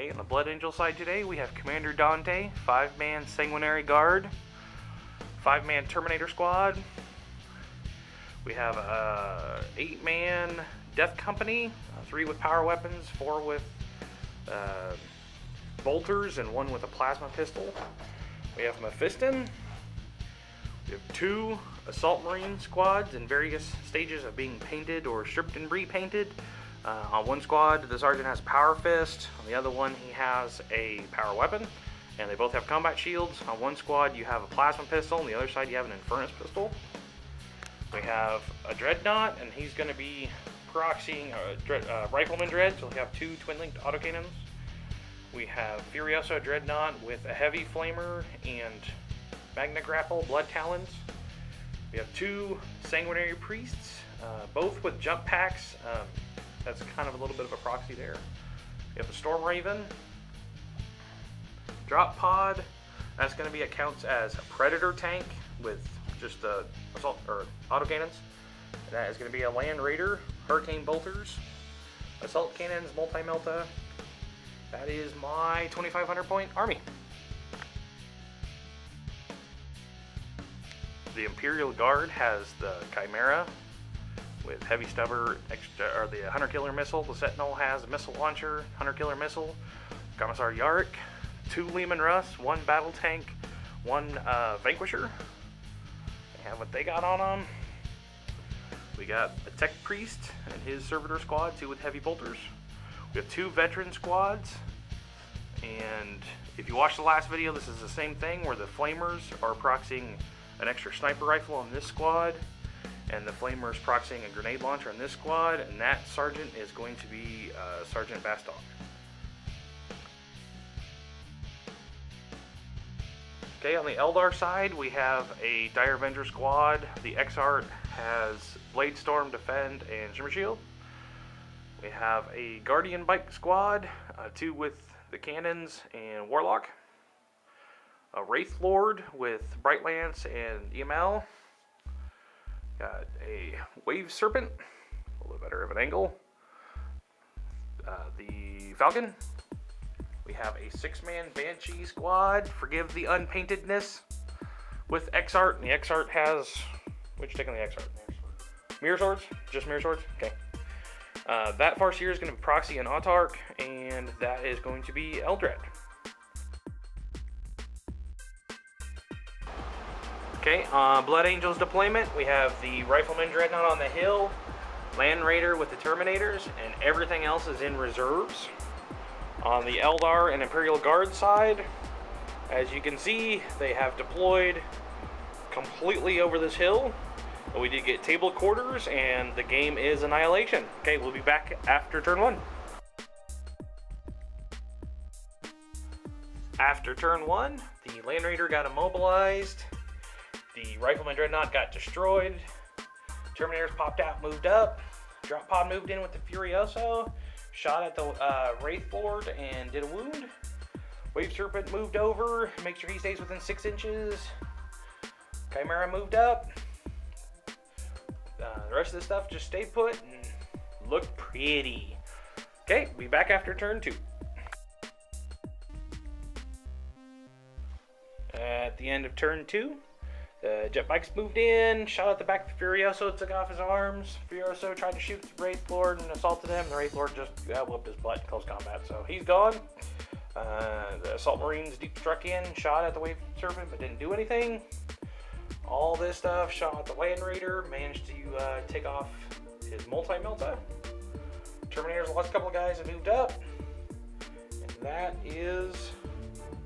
Okay, on the Blood Angel side today, we have Commander Dante, 5-man Sanguinary Guard, 5-man Terminator Squad. We have a 8-man Death Company, 3 with power weapons, 4 with bolters, and 1 with a plasma pistol. We have Mephiston. We have 2 Assault Marine squads in various stages of being painted or stripped and repainted. On one squad, the sergeant has Power Fist. On the other one, he has a power weapon, and they both have combat shields. On one squad, you have a plasma pistol. On the other side, you have an Infernus pistol. We have a Dreadnought, and he's going to be proxying Rifleman Dread, so we have 2 twin-linked autocannons. We have Furioso Dreadnought with a Heavy Flamer and Magna Grapple Blood Talons. We have 2 Sanguinary Priests, both with jump packs. That's kind of a little bit of a proxy there. We have a Storm Raven. Drop Pod, that's going to be, it counts as a Predator tank with just the assault or autocannons. That is going to be a Land Raider, Hurricane Bolters, Assault Cannons, Multi-Melta. That is my 2,500 point army. The Imperial Guard has the Chimera with heavy stubber, or the Hunter Killer Missile. The Sentinel has a missile launcher, Hunter Killer Missile. Commissar Yarrick, 2 Lehman Russ, 1 Battle Tank, 1 Vanquisher. They have what they got on them. We got a Tech Priest and his Servitor Squad, 2 with heavy bolters. We have 2 Veteran Squads, and if you watched the last video, this is the same thing where the Flamers are proxying an extra sniper rifle on this squad, and the Flamer is proxying a grenade launcher on this squad, and that sergeant is going to be Sergeant Bastok. Okay, on the Eldar side, we have a Dire Avenger squad. The X-Art has Blade Storm, Defend, and Shimmer Shield. We have a Guardian Bike squad, 2 with the cannons and Warlock. A Wraith Lord with Bright Lance and EML. Got a Wave Serpent, a little better of an angle. The Falcon. We have a 6-man Banshee squad, forgive the unpaintedness, with X-Art. And the X-Art has, what'd you take on the X-Art? Mirror Swords? Just Mirror Swords? Okay. That Farseer is going to be proxy and Autarch, and that is going to be Eldred. Okay, Blood Angels deployment, we have the Rifleman Dreadnought on the hill, Land Raider with the Terminators, and everything else is in reserves. On the Eldar and Imperial Guard side, as you can see, they have deployed completely over this hill. But we did get table quarters, and the game is Annihilation. Okay, we'll be back after turn 1. After turn 1, the Land Raider got immobilized. The Rifleman Dreadnought got destroyed. Terminators popped out, moved up. Drop Pod moved in with the Furioso. Shot at the Wraith Lord and did a wound. Wave Serpent moved over. Make sure he stays within 6 inches. Chimera moved up. The rest of the stuff just stayed put and looked pretty. Okay, we'll be back after turn 2. At the end of turn 2, the jet bikes moved in, shot at the back of the Furioso, took off his arms. Furioso tried to shoot the Wraith Lord and assaulted him. The Wraith Lord just whooped his butt in close combat, so he's gone. The Assault Marines deep struck in, shot at the Wave Serpent, but didn't do anything. All this stuff, shot at the Land Raider, managed to take off his Multi-Melta. Terminators lost a couple of guys and moved up. And that is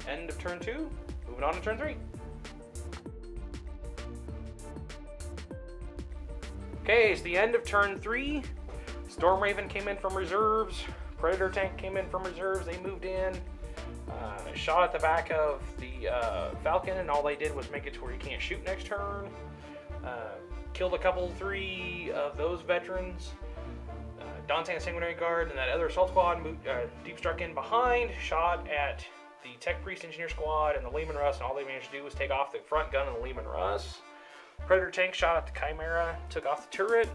end of turn 2. Moving on to turn 3. Okay, it's the end of turn 3. Storm Raven came in from reserves. Predator tank came in from reserves. They moved in. Shot at the back of the Falcon, and all they did was make it to where you can't shoot next turn. Killed a couple, 3 of those veterans. Dante and Sanguinary Guard and that other assault squad moved, deep struck in behind. Shot at the Tech Priest Engineer Squad and the Lehman Russ, and all they managed to do was take off the front gun of the Lehman Russ. Predator tank shot at the Chimera, took off the turret.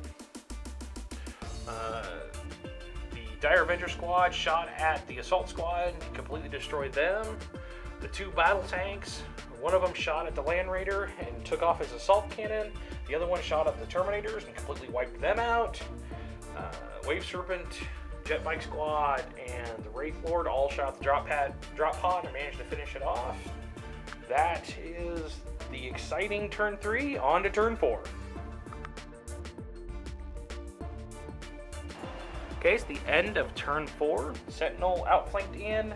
The Dire Avenger squad shot at the assault squad and completely destroyed them. The 2 battle tanks, one of them shot at the Land Raider and took off his assault cannon. The other one shot at the Terminators and completely wiped them out. Wave Serpent, Jet Bike Squad, and the Wraith Lord all shot the drop pod and managed to finish it off. That is the exciting turn 3. On to turn 4. Okay, it's the end of turn 4. Sentinel outflanked in.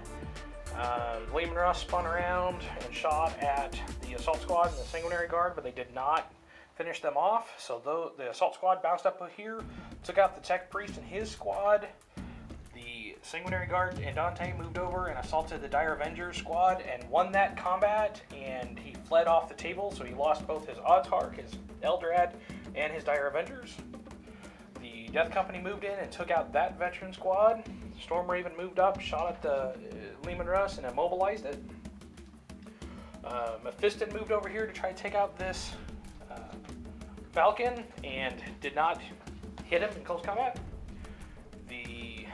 Lehman Russ spun around and shot at the assault squad and the Sanguinary Guard, but they did not finish them off. So the assault squad bounced up here, took out the Tech Priest and his squad. The Sanguinary Guard and Dante moved over and assaulted the Dire Avenger squad and won that combat, and he fled off the table, so he lost both his Oddshark, his Eldrad, and his Dire Avengers. The Death Company moved in and took out that veteran squad. Storm Raven moved up, shot at the Lehman Russ and immobilized it. Mephiston moved over here to try to take out this Falcon and did not hit him in close combat. The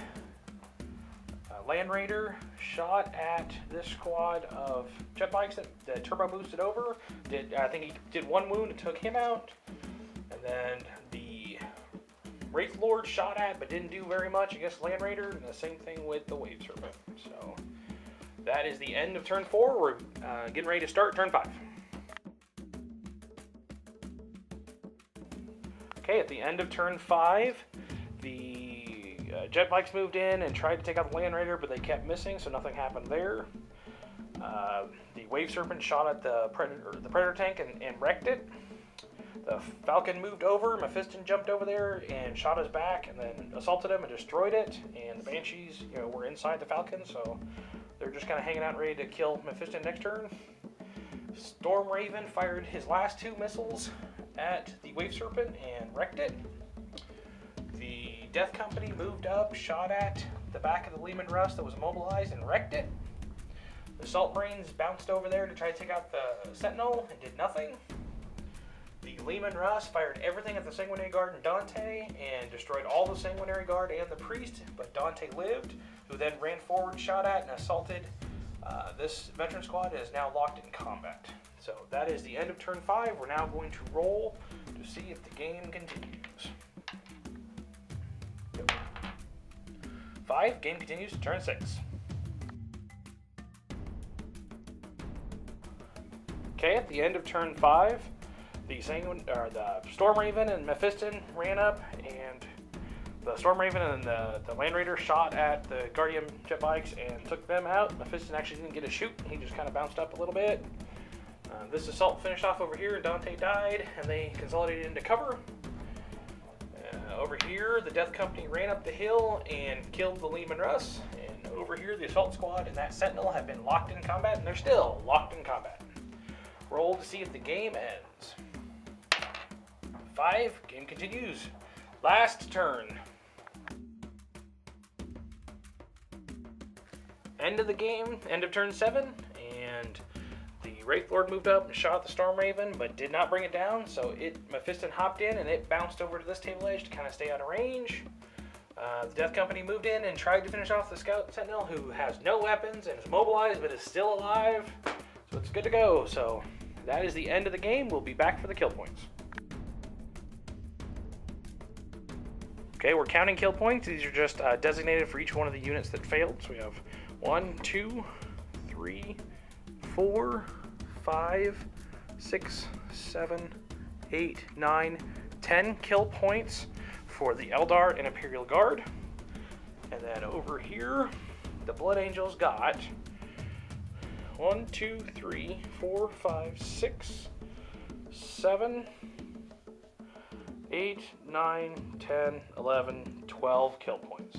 Land Raider shot at this squad of jet bikes that turbo boosted over. I think he did 1 wound and took him out. And then the Wraith Lord shot at but didn't do very much against Land Raider, and the same thing with the Wave Serpent. So that is the end of turn 4. We're getting ready to start turn 5. Okay, at the end of turn 5, the jet bikes moved in and tried to take out the Land Raider, but they kept missing, so nothing happened there. The Wave Serpent shot at the Predator tank and wrecked it. The Falcon moved over, Mephiston jumped over there and shot his back and then assaulted him and destroyed it. And the Banshees, were inside the Falcon, so they're just kind of hanging out and ready to kill Mephiston next turn. Storm Raven fired his last 2 missiles at the Wave Serpent and wrecked it. The Death Company moved up, shot at the back of the Lehman Russ that was immobilized and wrecked it. The Assault Marines bounced over there to try to take out the Sentinel and did nothing. The Lehman Russ fired everything at the Sanguinary Guard and Dante and destroyed all the Sanguinary Guard and the Priest, but Dante lived, who then ran forward, shot at, and assaulted this veteran squad and is now locked in combat. So that is the end of turn 5. We're now going to roll to see if the game continues. 5, game continues to turn 6. Okay, at the end of turn 5, the Storm Raven and Mephiston ran up, and the Storm Raven and the Land Raider shot at the Guardian jet bikes and took them out. Mephiston actually didn't get a shoot. He just kind of bounced up a little bit. This assault finished off over here, and Dante died, and they consolidated into cover. Over here, the Death Company ran up the hill and killed the Lehman Russ. And over here, the Assault Squad and that Sentinel have been locked in combat, and they're still locked in combat. Roll to see if the game ends. 5, game continues. Last turn. End of the game, end of turn 7, and the Wraith Lord moved up and shot the Storm Raven, but did not bring it down, so Mephiston hopped in and it bounced over to this table edge to kind of stay out of range. The Death Company moved in and tried to finish off the Scout Sentinel, who has no weapons and is mobilized but is still alive, so it's good to go. So that is the end of the game. We'll be back for the kill points. Okay, we're counting kill points. These are just designated for each one of the units that failed. So we have 1, 2, 3, 4, 5, 6, 7, 8, 9, 10 kill points for the Eldar and Imperial Guard. And then over here, the Blood Angels got 1, 2, 3, 4, 5, 6, 7, 8, 9, 10, 11, 12 kill points.